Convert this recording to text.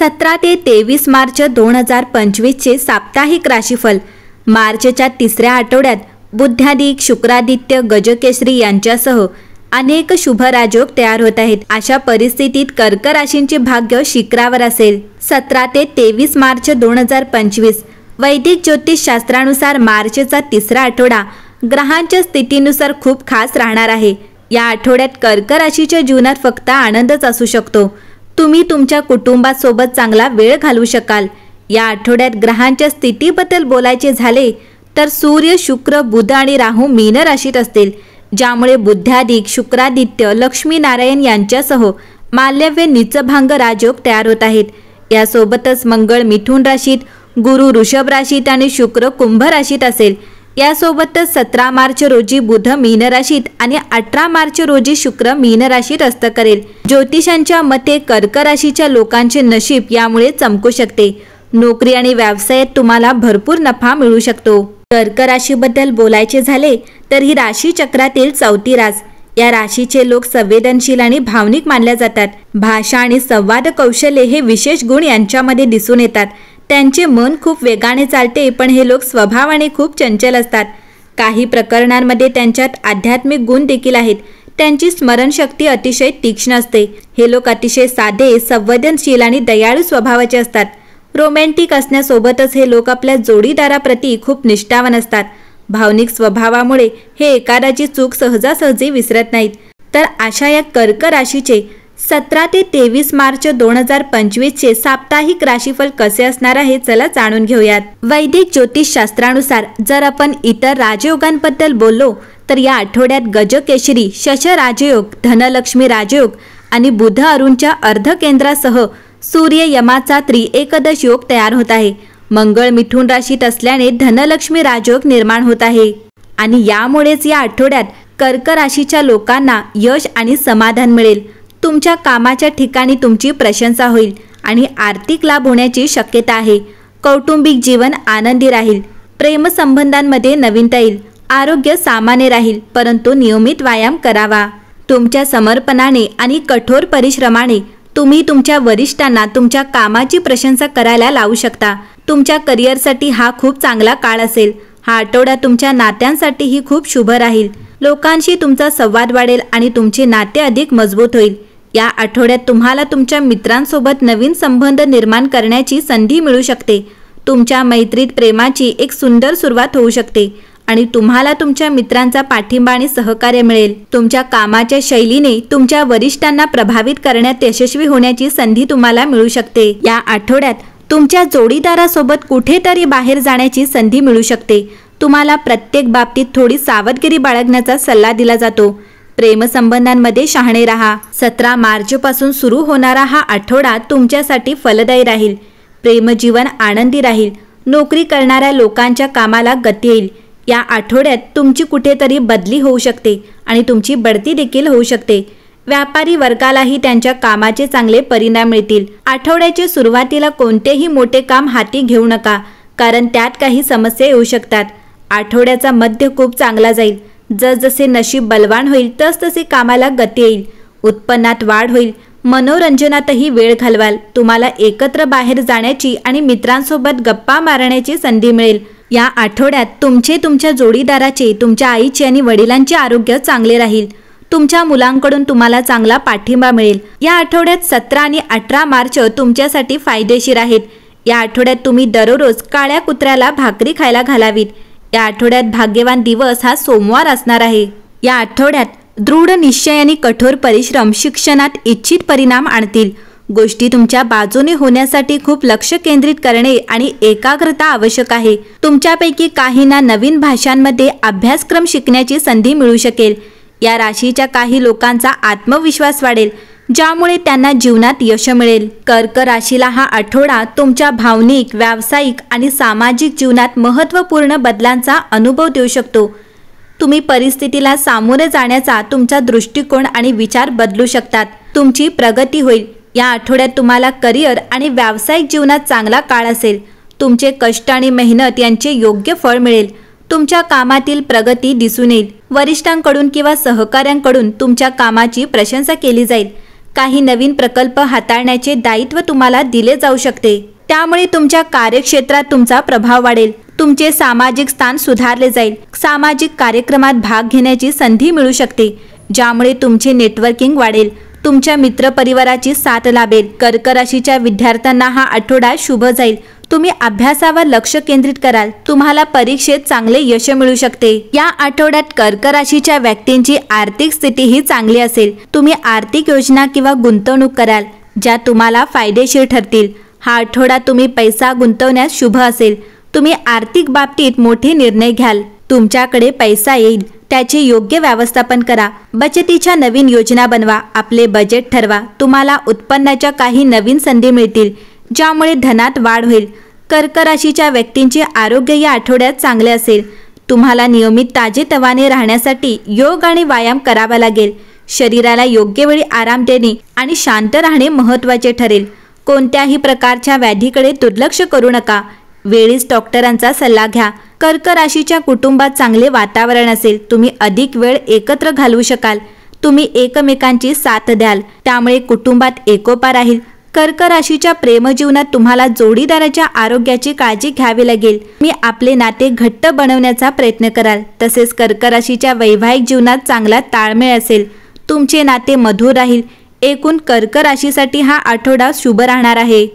17 ते 23 मार्च 2025 चे साप्ताहिक राशीफल। मार्चच्या तिसऱ्या आठवड्यात बुद्धादिक, शुक्रादित्य, गजकेसरी यांच्यासह अनेक शुभ राजयोग तयार होत आहेत। अशा परिस्थितीत कर्क राशींचे भाग्य शिखरावर असेल। 17 ते 23 मार्च 2025 वैदिक ज्योतिष शास्त्रानुसार मार्चचा तिसरा आठवडा ग्रहांच्या स्थितीनुसार खूप खास राहणार आहे। या आठवड्यात कर्क राशीच्या जीवनात फक्त आनंदच असू शकतो। तुम्ही तुमच्या कुटुंबासोबत चांगला वेळ घालवू शकाल। या आठवड्यात ग्रहांच्या स्थितीबद्दल बोलायचे झाले तर सूर्य, शुक्र, बुध आणि राहू मीन राशीत असतील, ज्यामुळे बुद्धादिक, शुक्रादित्य, लक्ष्मी नारायण यांच्यासह माल्यव्य नीचभंग राजयोग तयार होत आहेत। यासोबतच मंगळ मिथुन राशीत, गुरु वृषभ राशीत आणि शुक्र कुंभ राशीत असेल। यासोबतच 17 मार्च रोजी बुध मीन राशीत आणि 18 मार्च रोजी शुक्र मीन राशीत असत करेल। ज्योतिषांच्या मते कर्क राशीच्या लोकांचे नशीब यामुळे चमकू शकते। नोकरी आणि व्यवसायात तुम्हाला भरपूर नफा मिळू शकतो। कर्क राशीबद्दल बोलायचे झाले तर ही राशी चक्रातील चौथी रास। या राशीचे लोक संवेदनशील आणि भावनिक मानले जातात। भाषा आणि संवाद कौशल्य हे विशेष गुण यांच्यामध्ये दिसून येतात। त्यांचे मन खूप वेगाने चालते, पण हे लोक स्वभावाने खूप चंचल असतात। काही प्रकरणांमध्ये त्यांच्यात आध्यात्मिक गुण देखील आहेत। त्यांची स्मरणशक्ती अतिशय तीक्ष्ण असते। हे लोक अतिशय साधे, संवेदनशील आणि दयाळू स्वभावाचे असतात। रोमॅन्टिक असण्यासोबतच हे लोक आपल्या जोडीदाराप्रती खूप निष्ठावान असतात। भावनिक स्वभावामुळे हे एखाद्याची चूक सहजासहजी विसरत नाहीत। तर अशा या कर्क राशीचे 17 ते 23 मार्च 2025 चे साप्ताहिक राशीफल कसे असणार आहे, चला जाणून घेऊयात। वैदिक ज्योतिष शास्त्रानुसार जर आपण इतर राजयोगांबद्दल बोललो तर या आठवड्यात गजकेसरी, शश राजयोग, धनलक्ष्मी राजयोग आणि बुध अरुणच्या अर्धकेंद्रासह सूर्य यमाचा त्रिएकदश योग तयार होत आहे। मंगळ मिथुन राशीत असल्याने धनलक्ष्मी राजयोग निर्माण होत आहे आणि यामुळेच या आठवड्यात कर्क राशीच्या लोकांना यश आणि समाधान मिळेल। तुमच्या कामाच्या ठिकाणी तुमची प्रशंसा होईल आणि आर्थिक लाभ होण्याची शक्यता आहे। कौटुंबिक जीवन आनंदी राहील। प्रेमसंबंधांमध्ये नवीनता येईल। आरोग्य सामान्य राहील, परंतु नियमित व्यायाम करावा। तुमच्या समर्पणाने आणि कठोर परिश्रमाने तुम्ही तुमच्या वरिष्ठांना तुमच्या कामाची प्रशंसा करायला लावू शकता। तुमच्या करिअरसाठी हा खूप चांगला काळ असेल। हा आठवडा तुमच्या नात्यांसाठीही खूप शुभ राहील। लोकांशी तुमचा संवाद वाढेल आणि तुमचे नाते अधिक मजबूत होईल। या आठवड्यात तुम्हाला तुमच्या मित्रांसोबत नवीन संबंध निर्माण करण्याची संधी मिळू शकते। तुमच्या मैत्रीत प्रेमाची एक सुंदर सुरुवात होऊ शकते आणि तुम्हाला तुमच्या मित्रांचा पाठिंबा आणि सहकार्य मिळेल। तुमच्या कामाच्या शैलीने तुमच्या वरिष्ठांना प्रभावित करण्यात यशस्वी होण्याची संधी तुम्हाला मिळू शकते। या आठवड्यात तुमच्या जोडीदारासोबत कुठेतरी बाहेर जाण्याची संधी मिळू शकते। तुम्हाला प्रत्येक बाबतीत थोडी सावधगिरी बाळगण्याचा सल्ला दिला जातो। प्रेमसंबंधांमध्ये शहाणे राहा। 17 मार्च पासून सुरू होणारा हा आठवडा तुमच्यासाठी फलदायी राहील। प्रेमजीवन आनंदी राहील। नोकरी करणाऱ्या लोकांच्या कामाला गती येईल। या आठवड्यात तुमची कुठेतरी बदली होऊ शकते आणि तुमची बढती देखील होऊ शकते। व्यापारी वर्गालाही त्यांच्या कामाचे चांगले परिणाम मिळतील। आठवड्याच्या सुरुवातीला कोणतेही मोठे काम हाती घेऊ नका, कारण त्यात काही समस्या येऊ शकतात। आठवड्याचा मध्य खूप चांगला जाईल। जसजसे नशीब बलवान होईल तसतसे कामाला गती येईल। उत्पन्नात वाढ होईल। मनोरंजनातही वेळ घालवाल। तुम्हाला एकत्र बाहेर जाण्याची आणि मित्रांसोबत गप्पा मारण्याची संधी मिळेल। या आठवड्यात तुमच्या जोडीदाराचे, तुमच्या आईचे आणि वडिलांचे आरोग्य चांगले राहील। तुमच्या मुलांकडून तुम्हाला चांगला पाठिंबा मिळेल। या आठवड्यात 17 आणि 18 मार्च तुमच्यासाठी फायदेशीर आहेत। या आठवड्यात तुम्ही दररोज काळ्या कुत्र्याला भाकरी खायला घालावीत। या आठवड्यात भाग्यवान दिवस हा सोमवार असणार आहे। या आठवड्यात दृढ निश्चय आणि कठोर परिश्रम शिक्षणात इच्छित परिणाम आणतील। गोष्टी तुमच्या बाजूने होण्यासाठी खूप लक्ष केंद्रित करणे आणि एकाग्रता आवश्यक आहे। तुमच्यापैकी काहींना नवीन भाषांमध्ये अभ्यासक्रम शिकण्याची संधी मिळू शकेल। या राशीच्या काही लोकांचा आत्मविश्वास वाढेल, ज्यामुळे त्यांना जीवनात यश मिळेल। कर्क राशीला हा आठवडा तुमच्या भावनिक, व्यावसायिक आणि सामाजिक जीवनात महत्त्वपूर्ण बदलांचा अनुभव देऊ शकतो। तुम्ही परिस्थितीला सामोरे जाण्याचा तुमचा दृष्टिकोन आणि विचार बदलू शकतात। तुमची प्रगती होईल। या आठवड्यात तुम्हाला करिअर आणि व्यावसायिक जीवनात चांगला काळ असेल। तुमचे कष्ट आणि मेहनत यांचे योग्य फळ मिळेल। तुमच्या कामातील प्रगती दिसून येईल। वरिष्ठांकडून किंवा सहकाऱ्यांकडून तुमच्या कामाची प्रशंसा केली जाईल। काही नवीन प्रकल्प हाताळण्याचे दायित्व तुम्हाला दिले जाऊ शकते। त्यामुळे तुमच्या कार्यक्षेत्रात तुमचा प्रभाव वाढेल। तुमचे सामाजिक स्थान सुधारले जाईल। सामाजिक कार्यक्रमात भाग घेण्याची संधी मिळू शकते, ज्यामुळे तुमचे नेटवर्किंग वाढेल। तुमच्या मित्रपरिवाराची साथ लाभेल। कर्क राशीच्या विद्यार्थ्यांना हा आठवडा शुभ जाईल। तुम्ही अभ्यासावर लक्ष केंद्रित कराल। तुम्हाला परीक्षेत चांगले यश मिळू शकते। या आठवड्यात कर्क राशीच्या व्यक्तींची आर्थिक स्थितीही चांगली असेल। तुम्ही आर्थिक योजना किंवा गुंतवणूक कराल, ज्या तुम्हाला फायदेशीर ठरतील। हा आठवडा तुम्ही पैसा गुंतवण्यास शुभ असेल। तुम्ही आर्थिक बाबतीत मोठे निर्णय घ्याल। तुमच्याकडे पैसा येईल, त्याचे योग्य व्यवस्थापन करा। बचतीच्या नवीन योजना बनवा। आपले बजेट ठरवा। तुम्हाला उत्पन्नाच्या काही नवीन संधी मिळतील, ज्यामुळे धनात वाढ होईल। कर्क राशीच्या व्यक्तींचे आरोग्य या आठवड्यात चांगले असेल। तुम्हाला नियमित ताजेतवाने राहण्यासाठी योग आणि व्यायाम करावा लागेल। शरीराला योग्य वेळी आराम देणे आणि शांत राहणे महत्त्वाचे ठरेल। कोणत्याही प्रकारच्या व्याधीकडे दुर्लक्ष करू नका। वेळीच डॉक्टरांचा सल्ला घ्या। कर्क राशीच्या कुटुंबात चांगले वातावरण असेल। तुम्ही अधिक वेळ एकत्र घालवू शकाल। तुम्ही एकमेकांची साथ द्याल, त्यामुळे कुटुंबात एकोपा राहील। कर्क राशीच्या प्रेमजीवनात तुम्हाला जोडीदाराच्या आरोग्याची काळजी घ्यावी लागेल। तुम्ही आपले नाते घट्ट बनवण्याचा प्रयत्न कराल। तसेच कर्क राशीच्या वैवाहिक जीवनात चांगला ताळमेळ असेल। तुमचे नाते मधुर राहील। एकूण कर्क राशीसाठी हा आठवडा शुभ राहणार आहे।